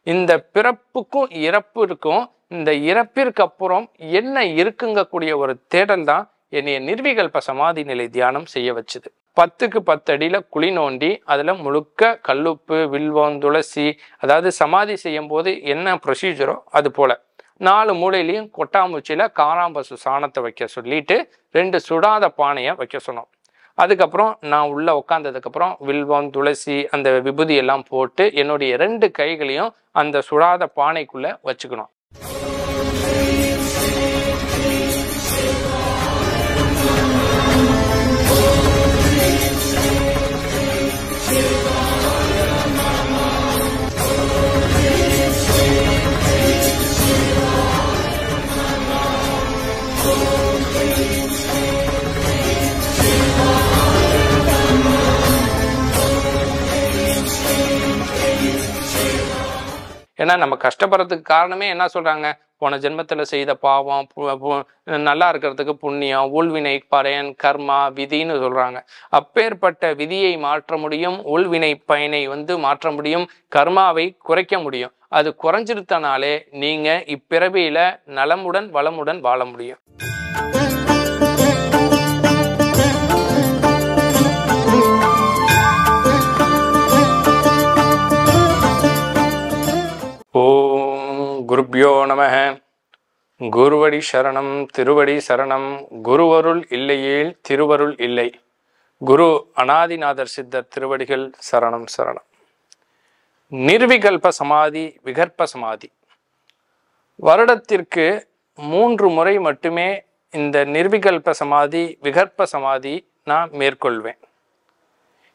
இந்த பிறப்புக்கும் இறப்பிற்கும் இந்த இறப்பிற்கு அப்புறம் என்ன இருக்குங்கக்கூடிய ஒரு தேடல் தான் என்னைய நிர்விகல்ப சமாதி நிலை தியானம் செய்ய வச்சுது. 10க்கு 10 அடியில குழி நோண்டி அதுல முழுக்க கல்லுப்பு, வில்வம், துளசி, அதாவது சமாதி செய்யும் போது என்ன ப்ரொசீஜரோ அது போல 4 மூலையிலையும் கொட்டாம்பூச்சியில காராம்பசு சாணத்தை வைக்க சொல்லிட்டு 2 சுடாத பானையை வைக்க சொன்னோம். அதுக்கப்புறம் நான் உள்ள உட்காந்ததுக்கப்புறம் வில்வம், துளசி, அந்த விபூதி எல்லாம் போட்டு என்னுடைய 2 கைகளையும் அந்த சுடாத பானைக்குள்ள வச்சுக்கணும். ஏன்னா நம்ம கஷ்டப்படுறதுக்கு காரணமே என்ன சொல்றாங்க, போன ஜென்மத்துல செய்த பாவம், நல்லா இருக்கிறதுக்கு புண்ணியம், ஊழ்வினை பயன், கர்மா, விதின்னு சொல்றாங்க. அப்பேற்பட்ட விதியை மாற்ற முடியும், ஊழ்வினை பயனை மாற்ற முடியும், கர்மாவை குறைக்க முடியும். அது குறைஞ்சிருத்தனாலே நீங்க இப்பிறவியில நலமுடன் வளமுடன் வாழ முடியும். ஓம் குருப்யோ நமஹ. குருவடி சரணம், திருவடி சரணம். குருவருள் இல்லையேல் திருவருள் இல்லை. குரு அநாதிநாதர் சித்தர் திருவடிகள் சரணம் சரணம். நிர்விகல்ப சமாதி, விகற்ப சமாதி. வருடத்திற்கு 3 முறை மட்டுமே இந்த நிர்விகல்ப சமாதி, விகற்ப சமாதி நான் மேற்கொள்வேன்.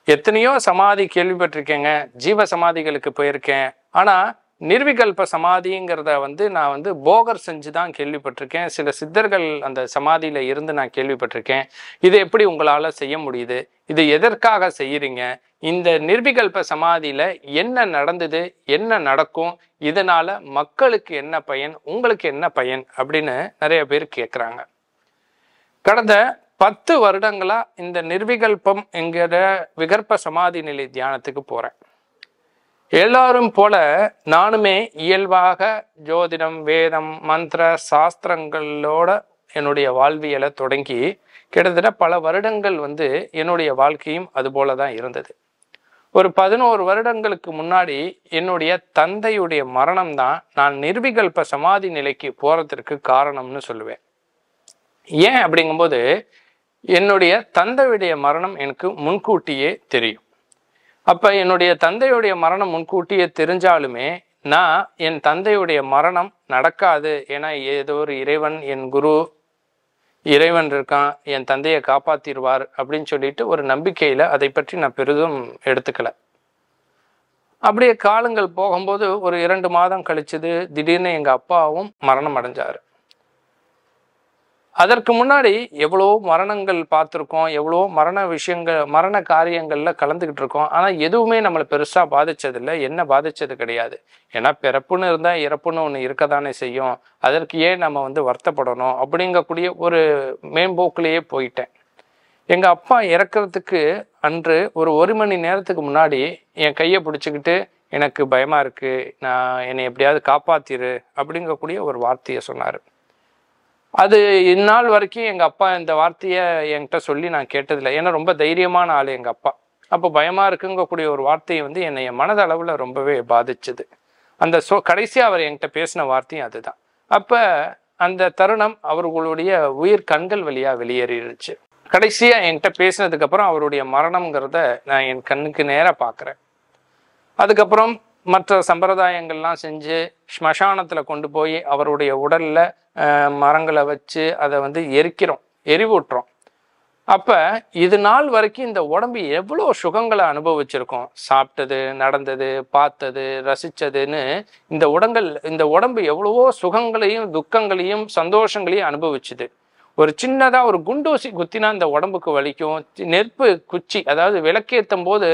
எத்தனையோ சமாதி கேள்விப்பட்டிருக்கேங்க, ஜீவ சமாதிகளுக்கு போயிருக்கேன். ஆனால் நிர்விகல்ப சமாதிங்கிறத நான் போகர் செஞ்சு தான் கேள்விப்பட்டிருக்கேன். சில சித்தர்கள் அந்த சமாதியில் இருந்து நான் கேள்விப்பட்டிருக்கேன். இது எப்படி உங்களால் செய்ய முடியுது? இது எதற்காக செய்யறீங்க? இந்த நிர்விகல்ப சமாதியில் என்ன நடந்தது, என்ன நடக்கும், இதனால மக்களுக்கு என்ன பயன், உங்களுக்கு என்ன பயன் அப்படின்னு நிறைய பேர் கேட்குறாங்க. கடந்த 10 வருடங்களா இந்த நிர்விகல்பம் என்கிற விகற்ப சமாதி நிலை தியானத்துக்கு போகிறேன். எல்லாரும் போல நானுமே இயல்பாக ஜோதிடம், வேதம், மந்திர சாஸ்திரங்களோட என்னுடைய வாழ்வியலை தொடங்கி கிட்டத்தட்ட பல வருடங்கள் என்னுடைய வாழ்க்கையும் அது போல தான் இருந்தது. ஒரு 11 வருடங்களுக்கு முன்னாடி என்னுடைய தந்தையுடைய மரணம் தான் நான் நிர்விகல்ப சமாதி நிலைக்கு போறதற்கு காரணம்னு சொல்லுவேன். ஏன் அப்படிங்கும்போது என்னுடைய தந்தையுடைய மரணம் எனக்கு முன்கூட்டியே தெரியும். அப்ப என்னுடைய தந்தையுடைய மரணம் முன்கூட்டியே தெரிஞ்சாலுமே நான் என் தந்தையுடைய மரணம் நடக்காது, ஏன்னா ஏதோ ஒரு இறைவன், என் குரு இறைவன் இருக்கான், என் தந்தையை காப்பாத்திடுவார் அப்படின்னு சொல்லிட்டு ஒரு நம்பிக்கையில அதை பற்றி நான் பெரிதும் எடுத்துக்கல. அப்படியே காலங்கள் போகும்போது ஒரு 2 மாதம் கழிச்சது, திடீர்னு எங்க அப்பாவும் மரணம் அடைஞ்சாரு. அதற்கு முன்னாடி எவ்வளோ மரணங்கள் பார்த்துருக்கோம், எவ்வளோ மரண காரியங்களில் கலந்துக்கிட்டு இருக்கோம். ஆனால் எதுவுமே நம்மளை பெருசாக பாதித்ததில்லை, என்ன பாதித்தது கிடையாது. ஏன்னா பிறப்புன்னு இருந்தால் இறப்புன்னு ஒன்று இருக்க தானே செய்யும், அதற்கு ஏன் நம்ம வருத்தப்படணும் அப்படிங்கக்கூடிய ஒரு மேம்போக்கிலேயே போயிட்டேன். எங்கள் அப்பா இறக்கிறதுக்கு அன்று ஒரு 1 மணி நேரத்துக்கு முன்னாடி என் கையை பிடிச்சிக்கிட்டு எனக்கு பயமாக இருக்குது, என்னை எப்படியாவது காப்பாற்றிரு அப்படிங்கக்கூடிய ஒரு வார்த்தையை சொன்னார். அது இந்நாள் வரைக்கும் எங்கள் அப்பா இந்த வார்த்தையை என்கிட்ட சொல்லி நான் கேட்டதில்லை. ஏன்னா ரொம்ப தைரியமான ஆள் எங்கள் அப்பா. அப்போ பயமாக இருக்குங்கக்கூடிய ஒரு வார்த்தையை என்னை என் மனதளவில் ரொம்பவே பாதிச்சுது. அந்த கடைசியாக அவர் என்கிட்ட பேசின வார்த்தையும் அதுதான். அப்போ அந்த தருணம் அவர்களுடைய உயிர் கண்கள் வழியாக வெளியேறிடுச்சு. கடைசியாக என்கிட்ட பேசினதுக்கப்புறம் அவருடைய மரணம்ங்கிறத நான் என் கண்ணுக்கு நேராக பார்க்குறேன். அதுக்கப்புறம் மற்ற சம்பிரதாயங்கள்லாம் செஞ்சு ஸ்மசானத்தில் கொண்டு போய் அவருடைய உடலில் மரங்களை வச்சு அதை எரிக்கிறோம், எரிவூட்டுறோம். அப்போ இது நாள் வரைக்கும் இந்த உடம்பு எவ்வளோ சுகங்களை அனுபவிச்சிருக்கோம். சாப்பிட்டது, நடந்தது, பார்த்தது, ரசித்ததுன்னு இந்த உடம்பு எவ்வளவோ சுகங்களையும் துக்கங்களையும் சந்தோஷங்களையும் அனுபவிச்சுது. ஒரு சின்னதாக ஒரு குண்டூசி குத்தினா இந்த உடம்புக்கு வலிக்கும். நெருப்பு குச்சி, அதாவது விளக்கேற்றும் போது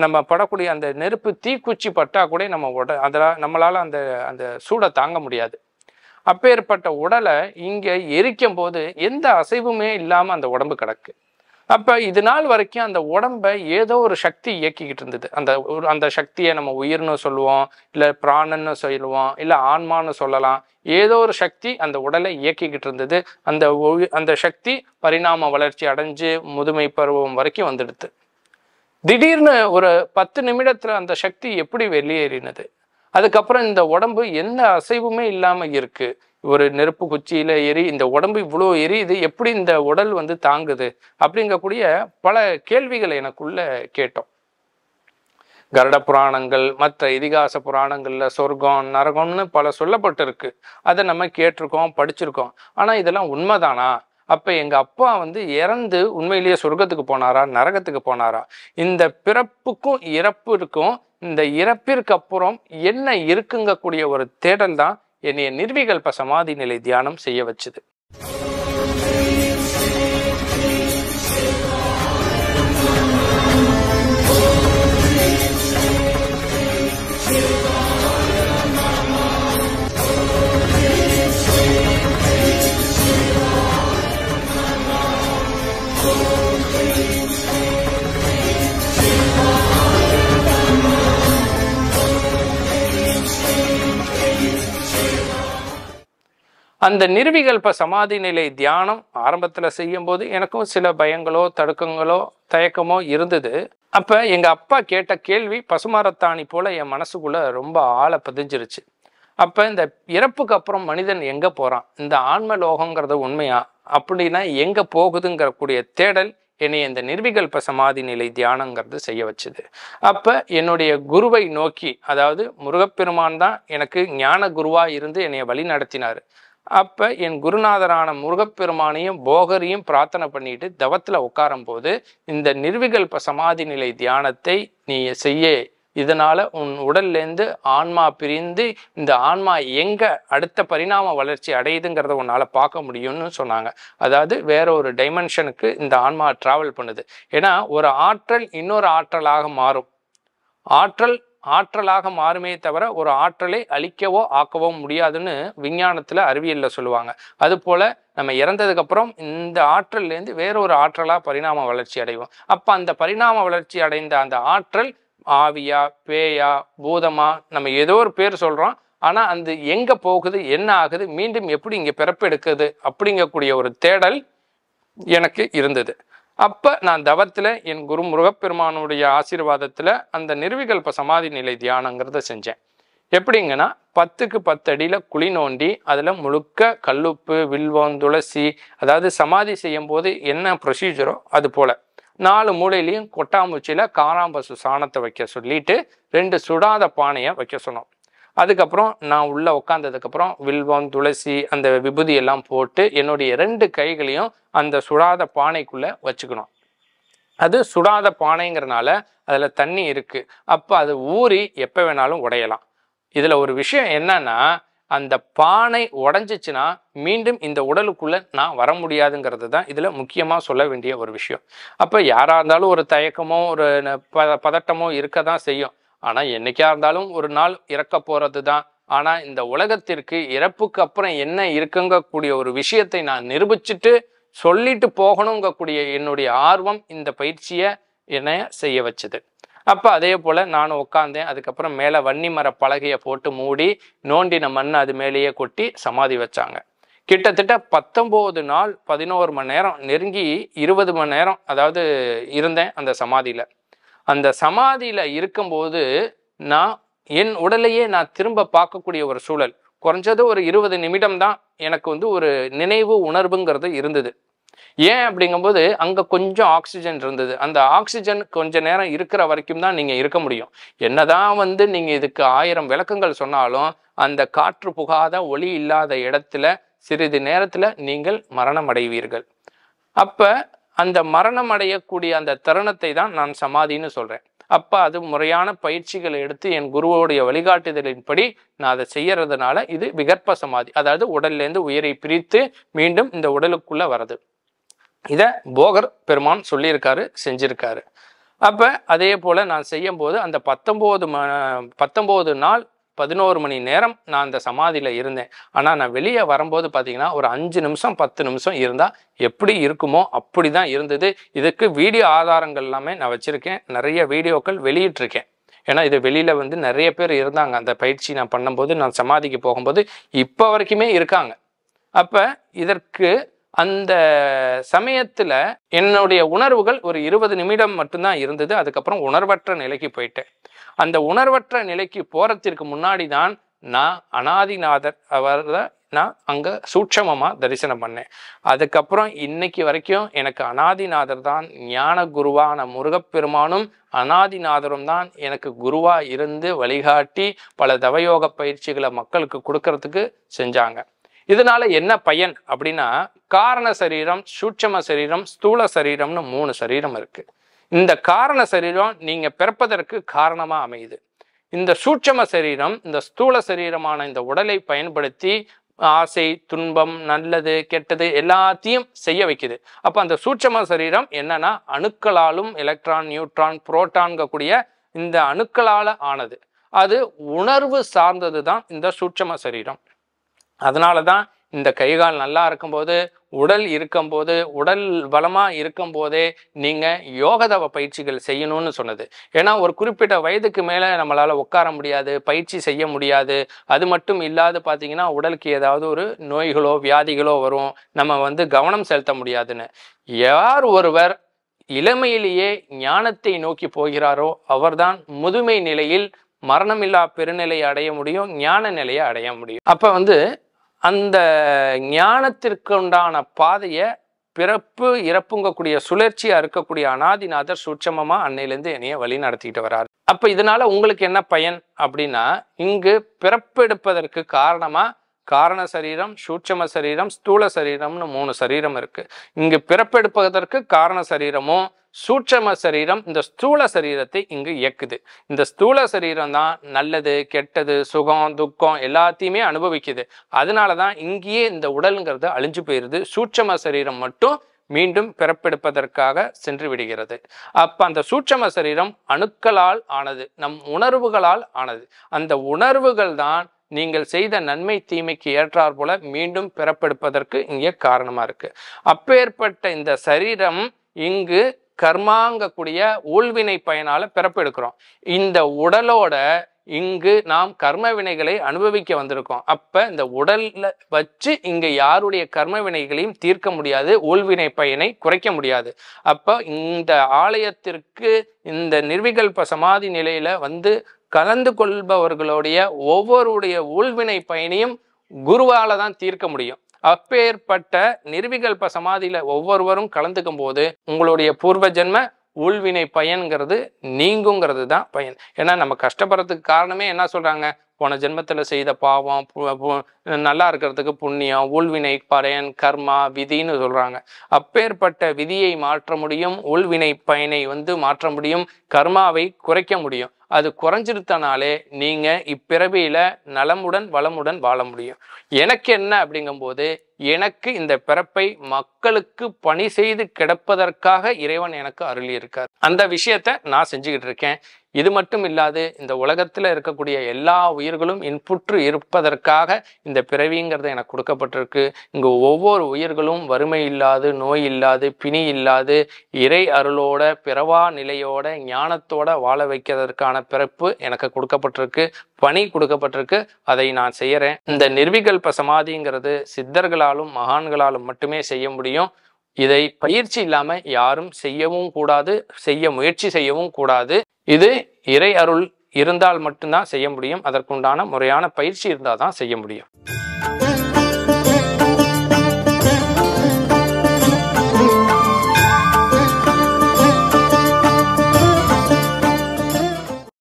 நம்ம படக்கூடிய அந்த நெருப்பு தீக்குச்சி பட்டா கூட நம்மளால் அந்த சூடை தாங்க முடியாது. அப்பேற்பட்ட உடலை இங்கே எரிக்கும் போது எந்த அசைவுமே இல்லாமல் அந்த உடம்பு கிடக்கு. அப்ப இது நாள் வரைக்கும் அந்த உடம்ப ஏதோ ஒரு சக்தி இயக்கிக்கிட்டு இருந்தது. அந்த சக்தியை நம்ம உயிர்னு சொல்லுவோம், இல்ல பிராணன்னு சொல்லுவோம், இல்ல ஆன்மான்னு சொல்லலாம். ஏதோ ஒரு சக்தி அந்த உடலை இயக்கிக்கிட்டு இருந்தது. அந்த சக்தி பரிணாம வளர்ச்சி அடைஞ்சு முதுமை பருவம் வரைக்கும் வந்துடுது. திடீர்னு ஒரு 10 நிமிடத்துல அந்த சக்தி எப்படி வெளியேறினது? அதுக்கப்புறம் இந்த உடம்பு எந்த அசைவுமே இல்லாம இருக்கு. ஒரு நெருப்பு குச்சியில ஏறி இந்த உடம்பு இவ்வளோ எரியுது, எப்படி இந்த உடல் தாங்குது? அப்படிங்கக்கூடிய பல கேள்விகளை எனக்குள்ள கேட்டோம். கருட புராணங்கள், மற்ற இதிகாச புராணங்கள்ல சொர்க்கம் நரகம்னு பல சொல்லப்பட்டிருக்கு. அதை நம்ம கேட்டிருக்கோம், படிச்சிருக்கோம். ஆனா இதெல்லாம் உண்மைதானா? அப்ப எங்க அப்பா இறந்து உண்மையிலேயே சொர்க்கத்துக்கு போனாரா, நரகத்துக்கு போனாரா? இந்த பிறப்புக்கும் இறப்பிற்கும், இந்த இறப்பிற்கு அப்புறம் என்ன இருக்குங்கக்கூடிய ஒரு தேடல் தான் என்னைய நிர்விகல்ப சமாதி நிலை தியானம் செய்ய வச்சுது. அந்த நிர்விகல்ப சமாதி நிலை தியானம் ஆரம்பத்துல செய்யும் போது எனக்கும் சில பயங்களோ தடுக்கங்களோ தயக்கமோ இருந்தது. அப்ப எங்க அப்பா கேட்ட கேள்வி பசுமரத்தாணி போல என் மனசுக்குள்ள ரொம்ப ஆழ பதிஞ்சிருச்சு. அப்ப இந்த இறப்புக்கு அப்புறம் மனிதன் எங்க போறான், இந்த ஆன்ம லோகங்கிறது உண்மையா, அப்படின்னா எங்க போகுதுங்கிற கூடிய தேடல் என்னை இந்த நிர்விகல்ப சமாதி நிலை தியானங்கிறது செய்ய வச்சுது. அப்ப என்னுடைய குருவை நோக்கி, அதாவது முருகப்பெருமான் தான் எனக்கு ஞான குருவா இருந்து என்னைய வழி நடத்தினாரு. அப்ப என் குருநாதரான முருகப்பெருமானையும் போகரையும் பிரார்த்தனை பண்ணிட்டு தவத்துல உட்காரும் போது இந்த நிர்விகல்ப சமாதி நிலை தியானத்தை நீ செய்ய, இதனால உன் உடல்லேருந்து ஆன்மா பிரிந்து இந்த ஆன்மா எங்க அடுத்த பரிணாம வளர்ச்சி அடையுதுங்கிறத உன்னால பார்க்க முடியும்னு சொன்னாங்க. அதாவது வேற ஒரு டைமென்ஷனுக்கு இந்த ஆன்மா டிராவல் பண்ணுது. ஏன்னா ஒரு ஆற்றல் இன்னொரு ஆற்றலாக மாறும். ஆற்றலாக மாறுமே தவிர ஒரு ஆற்றலை அழிக்கவோ ஆக்கவோ முடியாதுன்னு விஞ்ஞானத்துல அறிவியல்ல சொல்லுவாங்க. அது போல நம்ம இறந்ததுக்கு அப்புறம் இந்த ஆற்றல்லேருந்து வேற ஒரு ஆற்றலா பரிணாம வளர்ச்சி அடைவோம். அப்ப அந்த பரிணாம வளர்ச்சி அடைந்த அந்த ஆற்றல் ஆவியா, பேயா, பூதமா, நம்ம ஏதோ ஒரு பேர் சொல்றோம். ஆனா அந்த எங்க போகுது, என்ன ஆகுது, மீண்டும் எப்படி இங்க பிறப்பெடுக்குது அப்படிங்கக்கூடிய ஒரு தேடல் எனக்கு இருந்தது. அப்ப நான் தவத்துல என் குரு முருகப்பெருமானுடைய ஆசீர்வாதத்துல அந்த நிர்விகல்ப சமாதி நிலை தியானங்கிறத செஞ்சேன். எப்படிங்கன்னா 10க்கு 10 அடியில குழி நோண்டி அதுல முழுக்க கல்லுப்பு, வில்வம், துளசி, அதாவது சமாதி செய்யும் போது என்ன ப்ரொசீஜரோ அது போல 4 மூலையிலையும் கொட்டாம்பூச்சியில காராம்பசு சாணத்தை வைக்க சொல்லிட்டு 2 சுடாத பானையை வைக்க சொன்னோம். அதுக்கப்புறம் நான் உள்ள உட்காந்ததுக்கப்புறம் வில்வம், துளசி, அந்த விபூதி எல்லாம் போட்டு என்னுடைய 2 கைகளையும் அந்த சுடாத பானைக்குள்ள வச்சுக்கணும். அது சுடாத பானைங்கிறனால அதுல தண்ணி இருக்கு. அப்ப அது ஊறி எப்ப வேணாலும் உடையலாம். இதுல ஒரு விஷயம் என்னன்னா, அந்த பானை உடைஞ்சிச்சுன்னா மீண்டும் இந்த உடலுக்குள்ள நான் வர முடியாதுங்கிறது தான் இதுல முக்கியமா சொல்ல வேண்டிய ஒரு விஷயம். அப்ப யாரா இருந்தாலும் ஒரு தயக்கமோ ஒரு பதட்டமோ இருக்க தான் செய்யும். ஆனா என்னைக்கா இருந்தாலும் ஒரு நாள் இறக்க போறது தான். ஆனா இந்த உலகத்திற்கு இறப்புக்கு அப்புறம் என்ன இருக்குங்கக்கூடிய ஒரு விஷயத்தை நான் நிரூபிச்சுட்டு சொல்லிட்டு போகணுங்கக்கூடிய என்னுடைய ஆர்வம் இந்த பயிற்சியை என்னை செய்ய வச்சது. அப்ப அதே போல நானும் உட்காந்தேன். அதுக்கப்புறம் மேல வன்னி மர பலகையை போட்டு மூடி நோண்டின மண் அது மேலேயே கொட்டி சமாதி வச்சாங்க. கிட்டத்தட்ட 19 நாள் 11 மணி நேரம் நெருங்கி 20 மணி நேரம் அதாவது இருந்தேன் அந்த சமாதியில. அந்த சமாதியில இருக்கும்போது நான் என் உடலையே நான் திரும்ப பார்க்கக்கூடிய ஒரு சூழல். குறைஞ்சது ஒரு 20 நிமிடம் தான் எனக்கு ஒரு நினைவு உணர்வுங்கிறது இருந்தது. ஏன் அப்படிங்கும்போது அங்க கொஞ்சம் ஆக்சிஜன் இருந்தது. அந்த ஆக்சிஜன் கொஞ்ச நேரம் இருக்கிற வரைக்கும் தான் நீங்க இருக்க முடியும். என்னதான் நீங்க இதுக்கு 1000 விளக்கங்கள் சொன்னாலும் அந்த காற்று புகாத ஒளி இல்லாத இடத்துல சிறிது நேரத்துல நீங்கள் மரணம் அடைவீர்கள். அப்ப அந்த மரணம் அடையக்கூடிய அந்த தருணத்தை தான் நான் சமாதின்னு சொல்றேன். அப்ப அது முறையான பயிற்சிகளை எடுத்து என் குருவோடைய வழிகாட்டுதலின்படி நான் அதை செய்யறதுனால இது விகற்ப சமாதி, அதாவது உடல்ல இருந்து உயிரை பிரித்து மீண்டும் இந்த உடலுக்குள்ள வருது. இத போகர் பெருமான் சொல்லியிருக்காரு, செஞ்சிருக்காரு. அப்ப அதே போல நான் செய்யும் போது அந்த 19 நாள் 11 மணி நேரம் நான் அந்த சமாதியில் இருந்தேன். ஆனால் நான் வெளியே வரும்போது பார்த்தீங்கன்னா ஒரு 5 நிமிஷம் 10 நிமிஷம் இருந்தால் எப்படி இருக்குமோ அப்படி தான் இருந்தது. இதுக்கு வீடியோ ஆதாரங்கள் எல்லாமே நான் வச்சுருக்கேன். நிறைய வீடியோக்கள் வெளியிட்டிருக்கேன். ஏன்னா இது வெளியில் வந்து நிறைய பேர் இருந்தாங்க. அந்த பயிற்சி நான் பண்ணும்போது, நான் சமாதிக்கு போகும்போது இப்போ வரைக்குமே இருக்காங்க. அப்போ இதற்கு அந்த சமயத்தில் என்னுடைய உணர்வுகள் ஒரு 20 நிமிடம் மட்டும்தான் இருந்தது. அதுக்கப்புறம் உணர்வற்ற நிலைக்கு போயிட்டேன். அந்த உணர்வற்ற நிலைக்கு போகிறதுக்கு முன்னாடி தான் நான் அனாதிநாதர் அவரை நான் அங்கே சூட்சமமாக தரிசனம் பண்ணேன். அதுக்கப்புறம் இன்னைக்கு வரைக்கும் எனக்கு அனாதிநாதர் தான் ஞான குருவான முருகப்பெருமானும் அனாதிநாதரும் தான் எனக்கு குருவாக இருந்து வழிகாட்டி பல தவயோக பயிற்சிகளை மக்களுக்கு கொடுக்கறதுக்கு செஞ்சாங்க. இதனால என்ன பயன் அப்படின்னா, காரண சரீரம், சூட்சம சரீரம், ஸ்தூல சரீரம்னு 3 சரீரம் இருக்கு. இந்த காரண சரீரம் நீங்க பிறப்பதற்கு காரணமா அமையுது. இந்த சூட்சம சரீரம், இந்த ஸ்தூல சரீரமான இந்த உடலை பயன்படுத்தி ஆசை, துன்பம், நல்லது, கெட்டது எல்லாத்தையும் செய்ய வைக்குது. அப்ப அந்த சூட்சம சரீரம் என்னன்னா அணுக்களாலும் எலக்ட்ரான், நியூட்ரான், புரோட்டான்கக்கூடிய இந்த அணுக்களால ஆனது. அது உணர்வு சார்ந்தது தான் இந்த சூட்சம சரீரம். அதனால தான் இந்த கைகால் நல்லா இருக்கும்போது, உடல் இருக்கும்போது, உடல் பலமாக இருக்கும்போதே நீங்கள் யோகதவ பயிற்சிகள் செய்யணும்னு சொன்னது. ஏன்னா ஒரு குறிப்பிட்ட வயதுக்கு மேலே நம்மளால் உட்கார முடியாது, பயிற்சி செய்ய முடியாது. அது மட்டும் இல்லாது பார்த்தீங்கன்னா உடலுக்கு ஏதாவது ஒரு நோய்களோ வியாதிகளோ வரும், நம்ம வந்து கவனம் செலுத்த முடியாதுன்னு. யார் ஒருவர் இளமையிலேயே ஞானத்தை நோக்கி போகிறாரோ அவர்தான் முதுமை நிலையில் மரணமில்லா பெருநிலையை அடைய முடியும், ஞான நிலையை அடைய முடியும். அப்போ வந்து அந்த ஞானத்திற்கு உண்டான பாதையை பிறப்பு இறப்புங்கக்கூடிய சுழற்சியா இருக்கக்கூடிய அனாதிநாதர் சூட்சமமா அன்னையிலேருந்து என்னைய வழி நடத்திட்டு வர்றாரு. அப்ப இதனால உங்களுக்கு என்ன பயன் அப்படின்னா, இங்கு பிறப்பெடுப்பதற்கு காரணமா காரண சரீரம், சூட்சம சரீரம், ஸ்தூல சரீரம்னு 3 சரீரம் இருக்கு. இங்கு பிறப்பெடுப்பதற்கு காரண சரீரமும் சூட்சம சரீரம் இந்த ஸ்தூல சரீரத்தை இங்கு இயக்குது. இந்த ஸ்தூல சரீரம் தான் நல்லது, கெட்டது, சுகம், துக்கம் எல்லாத்தையுமே அனுபவிக்குது. அதனாலதான் இங்கேயே இந்த உடல்ங்கிறது அழிஞ்சு போயிருது. சூட்சம சரீரம் மட்டும் மீண்டும் பிறப்பெடுப்பதற்காக சென்று விடுகிறது. அப்ப அந்த சூட்சம சரீரம் அணுக்களால் ஆனது, நம் உணர்வுகளால் ஆனது. அந்த உணர்வுகள் தான் நீங்கள் செய்த நன்மை தீமைக்கு ஏற்றார் போல மீண்டும் பிறப்பெடுப்பதற்கு இங்கே காரணமா இருக்கு. அப்பேற்பட்ட இந்த சரீரம் இங்கு கர்மாங்கக்கூடிய ஊழ்வினை பயனால பிறப்பெடுக்கிறோம். இந்த உடலோட இங்கு நாம் கர்ம வினைகளை அனுபவிக்க வந்திருக்கோம். அப்ப இந்த உடல்ல வச்சு இங்க யாருடைய கர்ம வினைகளையும் தீர்க்க முடியாது, ஊழ்வினை பயனை குறைக்க முடியாது. அப்ப இந்த ஆலயத்திற்கு இந்த நிர்விகல்ப சமாதி நிலையில வந்து கலந்து கொள்பவர்களுடைய ஒவ்வொருடைய ஊழ்வினை பயனையும் குருவால தான் தீர்க்க முடியும். அப்பேற்பட்ட நிர்விகல்ப சமாதியில ஒவ்வொருவரும் கலந்துக்கும் போது உங்களுடைய பூர்வ ஜென்ம ஊழ்வினை பயன்கிறது நீங்குங்கிறது தான் பயன். ஏன்னா நம்ம கஷ்டப்படுறதுக்கு காரணமே என்ன சொல்றாங்க, போன ஜென்மத்துல செய்த பாவம், நல்லா இருக்கிறதுக்கு புண்ணியம், ஊழ்வினை பயன், கர்மா, விதின்னு சொல்றாங்க. அப்பேற்பட்ட விதியை மாற்ற முடியும், ஊழ்வினை பயனை வந்து மாற்ற முடியும், கர்மாவை குறைக்க முடியும். அது குறைஞ்சிருத்தனாலே நீங்க இப்பிறவியில நலமுடன் வளமுடன் வாழ முடியும். எனக்கு என்ன அப்படிங்கும்போது, எனக்கு இந்த பிறப்பை மக்களுக்கு பணி செய்து கிடப்பதற்காக இறைவன் எனக்கு அருளி இருக்கார். அந்த விஷயத்த நான் செஞ்சுக்கிட்டு இருக்கேன். இது மட்டும் இல்லாது இந்த உலகத்துல இருக்கக்கூடிய எல்லா உயிர்களும் இன்புற்று இருப்பதற்காக இந்த பிறவிங்கிறது எனக்கு கொடுக்கப்பட்டிருக்கு. இங்கு ஒவ்வொரு உயிர்களும் வறுமை இல்லாது, நோய் இல்லாது, பிணி இல்லாது, இறை அருளோட பிறவா நிலையோட ஞானத்தோட வாழ வைக்கிறதுக்கான பிறப்பு எனக்கு கொடுக்கப்பட்டிருக்கு, பணி கொடுக்கப்பட்டிருக்கு. அதை நான் செய்யறேன். இந்த நிர்விகல்ப சமாதிங்கிறது சித்தர்களாலும் மகான்களாலும் மட்டுமே செய்ய முடியும். இதை பயிற்சி இல்லாம யாரும் செய்யவும் கூடாது, செய்ய முயற்சி செய்யவும் கூடாது. இது இறை அருள் இருந்தால் மட்டும்தான் செய்ய முடியும். அதற்குண்டான முறையான பயிற்சி இருந்தால் தான் செய்ய முடியும்.